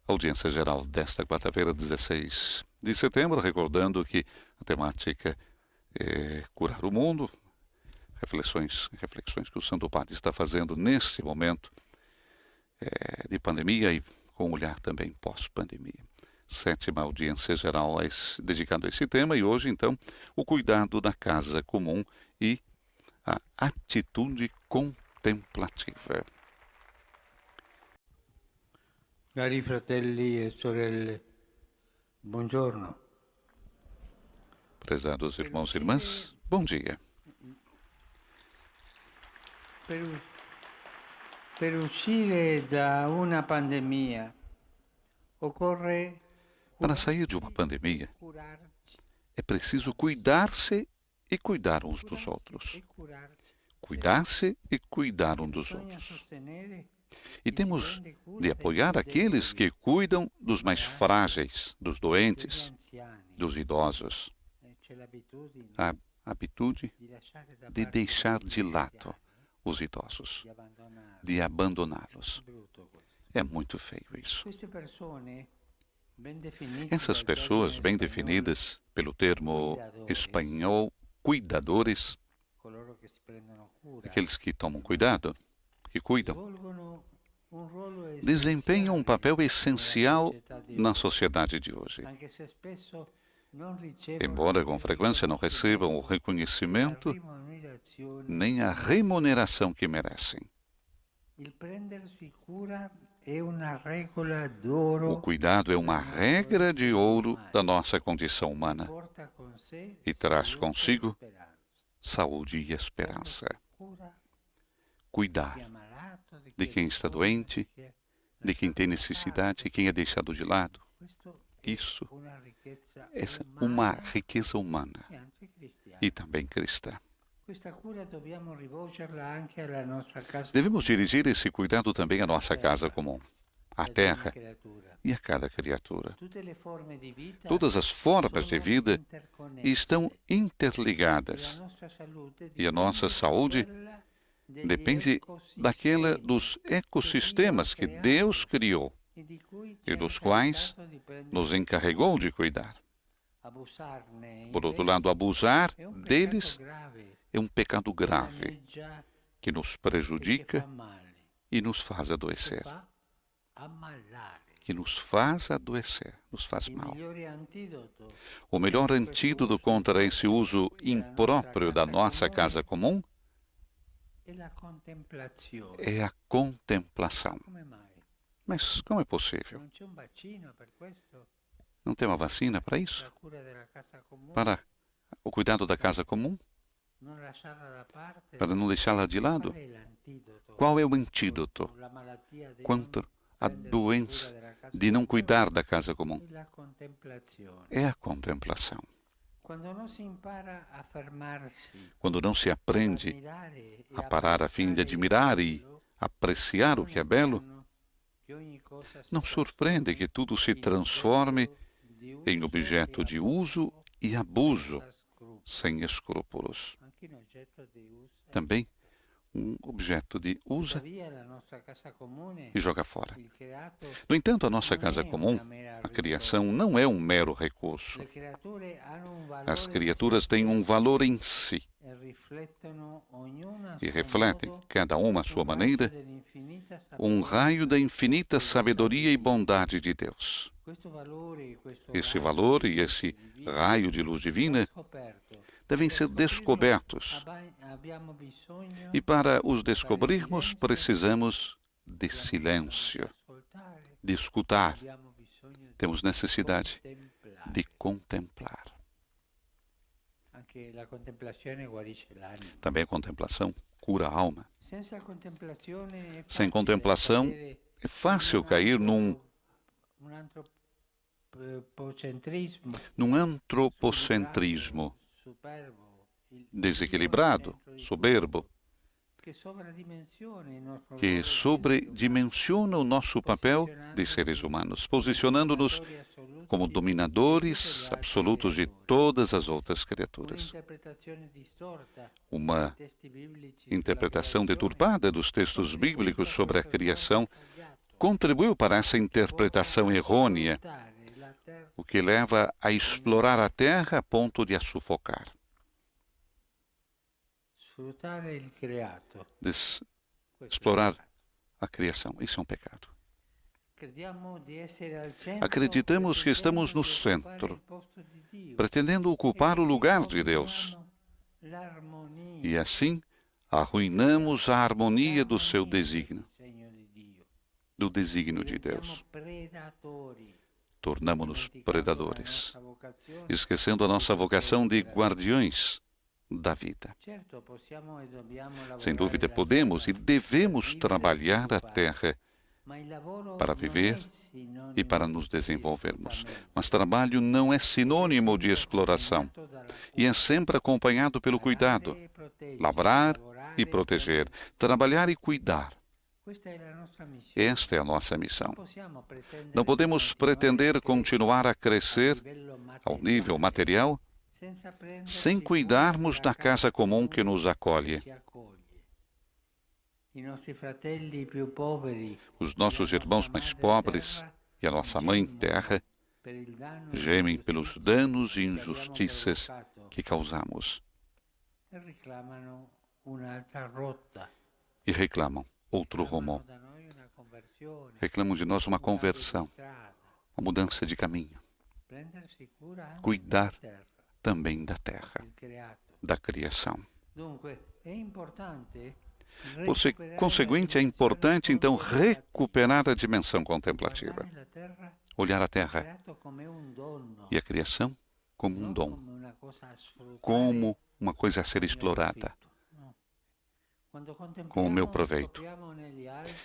Audiência geral desta quarta-feira, 16 de setembro, recordando que a temática é curar o mundo, reflexões que o Santo Padre está fazendo neste momento de pandemia e com olhar também pós-pandemia. Sétima audiência geral dedicada a esse tema e hoje, então, o cuidado da casa comum e a atitude contemplativa. Cari fratelli e sorelle, buongiorno. Prezados irmãos e irmãs, bom dia. Per uscire da una pandemia occorre Para sair de uma pandemia, curarci, é preciso cuidar-se e cuidar uns dos outros. Cuidar-se e cuidar uns dos bisogna outros. sostenere E chi si temos prende cura de apoiar dei più aqueles que deboli, cuidam dos mais frágeis, dos degli doentes, anziani. dos idosos. C'è l'abitudine A habitude di lasciare da de parte deixar gli de lado anziani, os idosos, di abbandonarli. de abandoná-los. Brutto questo. É muito feio isso. Queste persone ben definite Essas dal pessoas termine bem spagnolo, definidas pelo termo espanhol cuidadores, coloro che si prendono cura, aqueles que tomam cuidado, que cuidam, svolgono un ruolo desempenham um papel essencial na società sociedade de hoje. anche se spesso non ricevono Embora com il frequência não recebam o riconoscimento, reconhecimento la remunerazione, nem a remuneração que merecem. il prendersi cura è una regola O d'oro cuidado é uma regra de ouro da nossa condição humana porta con sé e traz salute consigo e speranza. saúde e esperança. Prendersi cura di Cuidar chi è malato, di de chi ha quem está bisogno, doente, di chi è de quem tem lasciato da necessidade, parte. quem é deixado de lado. Questo Isso è una ricchezza é uma umana riqueza humana e anche cristiana. e também cristã. Questa cura dobbiamo rivolgerla anche alla nostra casa Devemos dirigir esse cuidado também à nossa casa comum, à alla terra creatura. e a cada criatura. Tutte le forme di vita Todas as formas de sono vida interconnesse estão e la interligadas nostra salute e a nossa dipende saúde da quella degli depende daquela dos ecossistemas que Deus criou e di cui ci e ha dos quais incaricato di prendere nos encarregou de cuidar. abusarne Por outro invece lado, abusar è un peccato deles grave é um pecado che grave danneggia que nos e che prejudica fa male, e nos faz che adoecer. fa ammalare. Que nos faz adoecer, nos faz Il mal. migliore antidoto O melhor antídoto contra esse uso impróprio da nossa casa comum è la contemplazione. é a contemplação. Come mai? Mas como é possível? Non c'è un vaccino per questo? Não tem uma vacina para isso? La cura della casa comune? Para o cuidado da casa comum? Non lasciarla da parte? Para não deixá-la de lado? Qual è l'antidoto? Qual é o antídoto La malattia di quanto à non prendersi doença cura della casa de não comune? cuidar da casa comum? È la contemplazione. É a contemplação. Quando non si impara a fermarsi, Quando não se ad aprende ammirare e a parar a fim de apprezzare il admirar e bello, apreciar o que é belo, strano che ogni cosa si não surpreende que tudo se transforme em objeto de uso e abuso, sem escrúpulos. Também um objeto de usa e joga fora. No entanto, a nossa casa comum, a criação, não é um mero recurso. As criaturas têm um valor em si e refletem, cada uma à sua maneira, um raio da infinita sabedoria e bondade de Deus. Esse valor e esse raio de luz divina devem ser descobertos. E para os descobrirmos, precisamos de silêncio, de escutar. Temos necessidade de contemplar. Também a contemplação cura a alma. Sem contemplação, é fácil cair num antropocentrismo desequilibrado, soberbo, que sobredimensiona o nosso papel de seres humanos, posicionando-nos como dominadores absolutos de todas as outras criaturas. Uma interpretação deturpada dos textos bíblicos sobre a criação contribuiu para essa interpretação errônea, o que leva a explorar a terra a ponto de a sufocar. Explorar a criação, isso é um pecado. Acreditamos que estamos no centro, pretendendo ocupar o lugar de Deus. E assim, arruinamos a harmonia do seu desígnio, do desígnio de Deus. Tornamo-nos predadores, esquecendo a nossa vocação de guardiões da vida. Sem dúvida, podemos e devemos trabalhar a terra para viver e para nos desenvolvermos. Mas trabalho não é sinônimo de exploração e é sempre acompanhado pelo cuidado. Lavrar e proteger, trabalhar e cuidar. Esta é a nossa missão. Não podemos pretender continuar a crescer ao nível material sem cuidarmos da casa comum que nos acolhe. Os nossos irmãos mais pobres e a nossa Mãe Terra gemem pelos danos e injustiças que causamos e reclamam outro rumo. Reclamam de nós uma conversão, uma mudança de caminho. Cuidar também da terra, da criação. Conseguinte, é importante, então, recuperar a dimensão contemplativa. Olhar a terra e a criação como um dom, como uma coisa a ser explorada, com o meu proveito.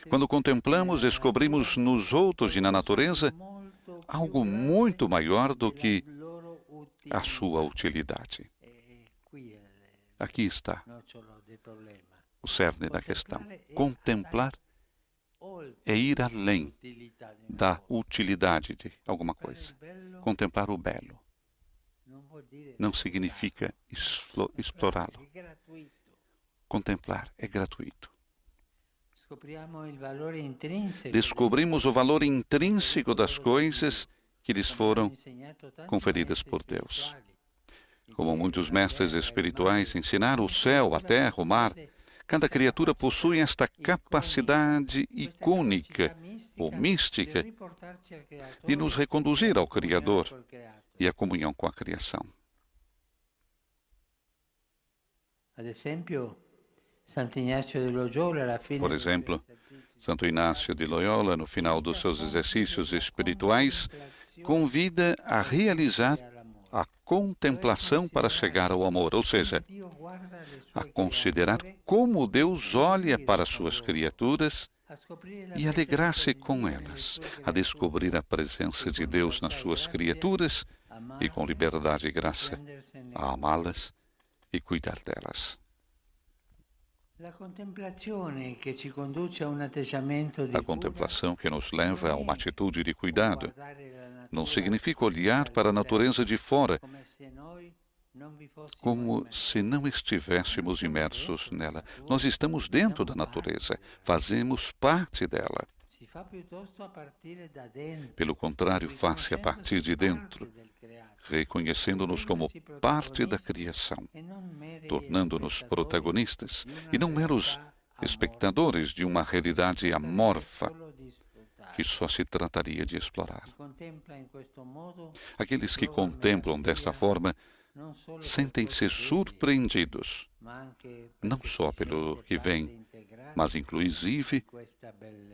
Quando contemplamos, descobrimos nos outros e na natureza algo muito maior do que a sua utilidade. Aqui está o cerne da questão. Contemplar é ir além da utilidade de alguma coisa. Contemplar o belo não significa explorá-lo. Contemplar é gratuito. Descobrimos o valor intrínseco das coisas que lhes foram conferidas por Deus. Como muitos mestres espirituais ensinaram, o céu, a terra, o mar, cada criatura possui esta capacidade icônica ou mística de nos reconduzir ao Criador e à comunhão com a criação. Por exemplo, Santo Inácio de Loyola, no final dos seus exercícios espirituais, convida a realizar a contemplação para chegar ao amor, ou seja, a considerar como Deus olha para suas criaturas e alegrar-se com elas, a descobrir a presença de Deus nas suas criaturas e, com liberdade e graça, a amá-las e cuidar delas. A contemplação que nos leva a uma atitude de cuidado não significa olhar para a natureza de fora, como se não estivéssemos imersos nela. Nós estamos dentro da natureza, fazemos parte dela. Pelo contrário, faz-se a partir de dentro, reconhecendo-nos como parte da criação, tornando-nos protagonistas e não meros espectadores de uma realidade amorfa que só se trataria de explorar. Aqueles que contemplam desta forma sentem-se surpreendidos, não só pelo que vem, mas inclusive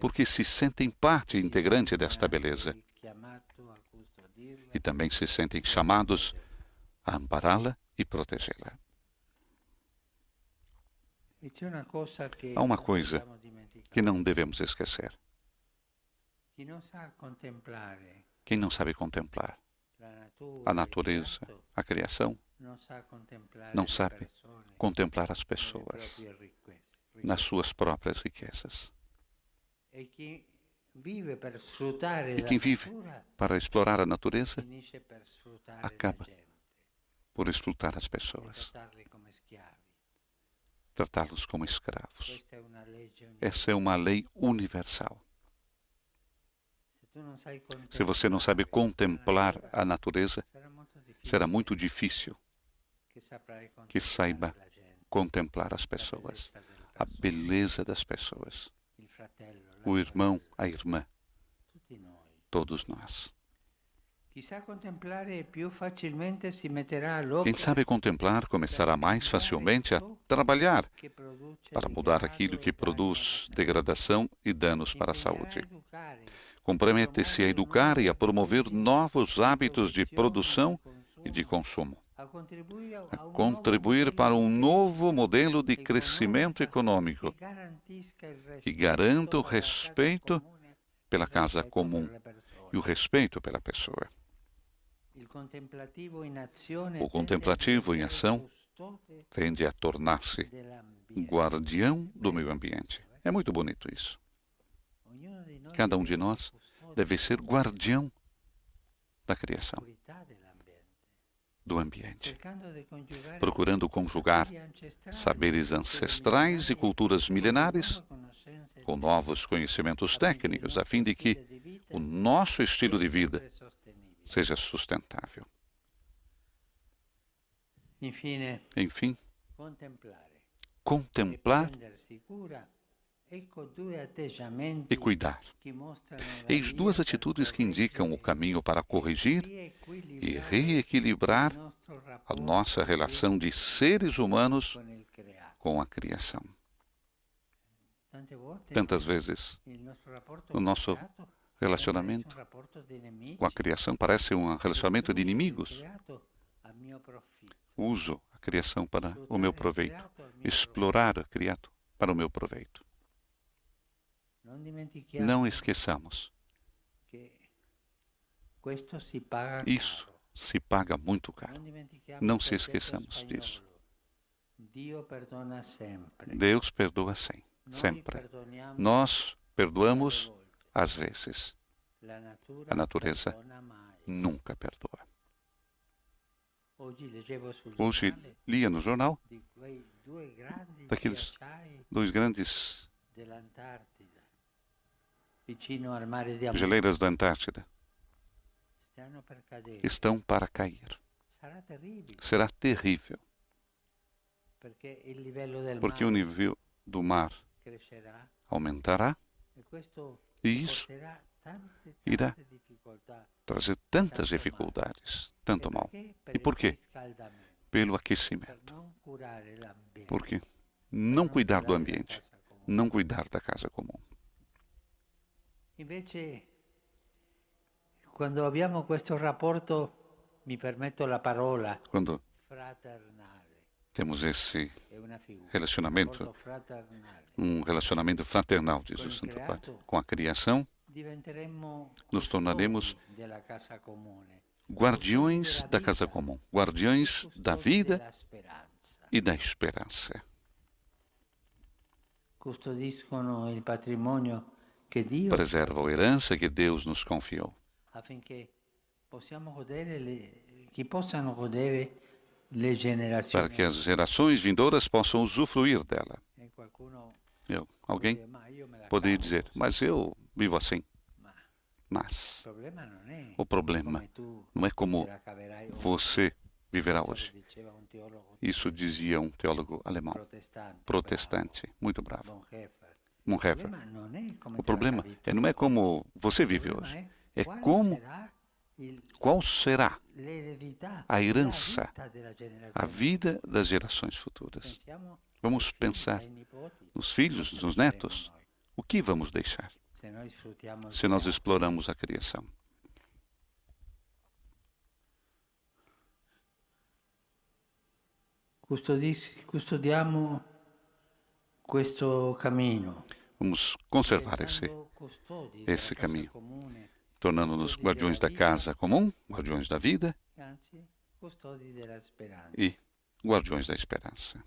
porque se sentem parte integrante desta beleza e também se sentem chamados a ampará-la e protegê-la. Há uma coisa que não devemos esquecer. Quem não sabe contemplar a natureza, a criação, não sabe contemplar as pessoas nas suas próprias riquezas. E quem vive para explorar a natureza acaba por explorar as pessoas, tratá-los como escravos. Essa é uma lei universal. Se você não sabe contemplar a natureza, será muito difícil que saiba contemplar as pessoas, a beleza das pessoas, o irmão, a irmã, todos nós. Quem sabe contemplar começará mais facilmente a trabalhar para mudar aquilo que produz degradação e danos para a saúde. Compromete-se a educar e a promover novos hábitos de produção e de consumo, a contribuir para um novo modelo de crescimento econômico que garanta o respeito pela casa comum e o respeito pela pessoa. O contemplativo em ação tende a tornar-se guardião do meio ambiente. É muito bonito isso. Cada um de nós deve ser guardião da criação, do ambiente, procurando conjugar saberes ancestrais e culturas milenares com novos conhecimentos técnicos, a fim de que o nosso estilo de vida seja sustentável. Enfim, contemplar e cuidar. Eis duas atitudes que indicam o caminho para corrigir e reequilibrar a nossa relação de seres humanos com a criação. Tantas vezes, o nosso relacionamento com a criação parece um relacionamento de inimigos. Uso a criação para o meu proveito, explorar a criatura para o meu proveito. Não esqueçamos, isso se paga muito caro. Não se esqueçamos disso. Deus perdoa sempre. Nós perdoamos às vezes. A natureza nunca perdoa. Hoje lia no jornal daqueles dois grandes geleiras da Antártida estão para cair. Será terrível, porque o nível do mar aumentará e isso irá trazer tantas dificuldades, tanto mal. E por quê? Pelo aquecimento. Porque não cuidar do ambiente, não cuidar da casa comum. Quando abbiamo questo rapporto, mi permetto la parola, quando temos esse relacionamento, um relacionamento fraternal, diz o Santo Padre, com a criação, nos tornaremos guardiões da casa comum, guardiões da vida e da esperança. Preservam a herança que Deus nos confiou, para que as gerações vindouras possam usufruir dela. Alguém poderia dizer, mas eu vivo assim. Mas o problema não é como você viverá hoje. Isso dizia um teólogo alemão, protestante, muito bravo, Bonhoeffer. O problema não é como você vive hoje, é qual será a herança, a vida das gerações futuras. Vamos pensar nos filhos, nos netos. O que vamos deixar se nós exploramos a criação? Custodiamo questo cammino. Vamos conservar esse caminho, tornando-nos guardiões da casa comum, guardiões da vida e guardiões da esperança.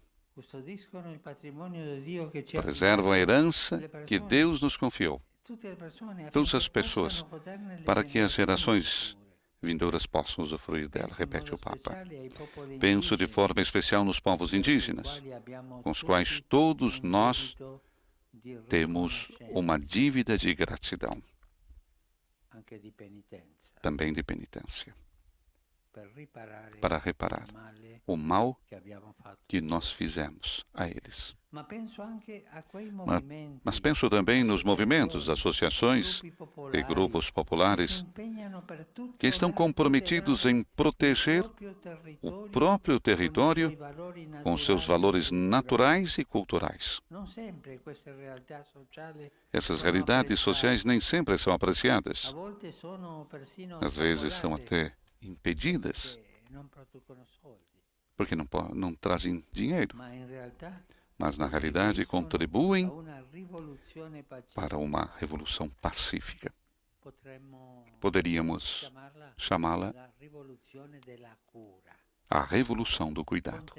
Preservam a herança que Deus nos confiou, todas as pessoas, para que as gerações vindouras possam usufruir dela, repete o Papa. Penso de forma especial nos povos indígenas, com os quais todos nós temos uma dívida de gratidão. anche di penitenza, também de penitência, per riparare para reparar il male o mal che abbiamo fatto. que nós fizemos a eles. Ma penso anche a quei Mas movimenti, penso também nos movimentos, associações gruppi e popolari grupos che si populares impegnano per que estão comprometidos em proteger o próprio território com seus valores naturais e culturais. Non sempre queste realtà sociali Essas sono realidades apprezzate. sociais nem sempre são A apreciadas. volte sono persino Às vezes são ostacolate até impedidas perché non producono soldi, porque não trazem dinheiro, ma in realtà mas na realidade a contribuem una rivoluzione pacifica. para uma revolução pacífica. Potremmo Poderíamos chamá-la la rivoluzione della cura. a revolução do cuidado.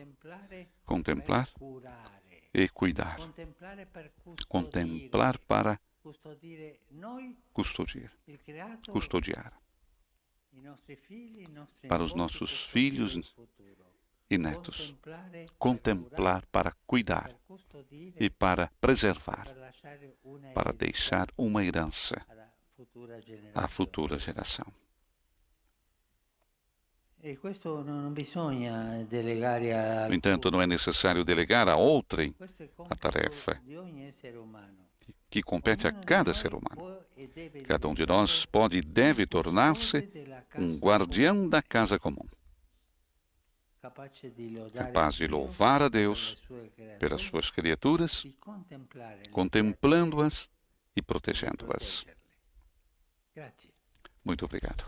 Contemplar Per curare, e cuidar. contemplare per Contemplar para custodire noi, custodiar. il creato, Custodiar. i nostri figli, i nostri Para os nipoti, nossos custodire filhos il futuro. e netos. Contemplare, Contemplar para cuidar per custodire, e para preservar, per lasciare una para eredità deixar uma herança alla futura generazione. à futura geração. E questo non bisogna delegare a No entanto, não é necessário delegar a outrem questo è a tarefa di ogni essere umano. que compete a cada ser humano. Può e deve Cada um de nós pode e deve tornar-se della casa guardião da casa comum, capace di lodare capaz de Dio louvar a per le Deus sue creature, pelas suas criaturas, di contemplare le contemplando-as e creature e protegendo-as. proteggerle. Grazie. Muito obrigado.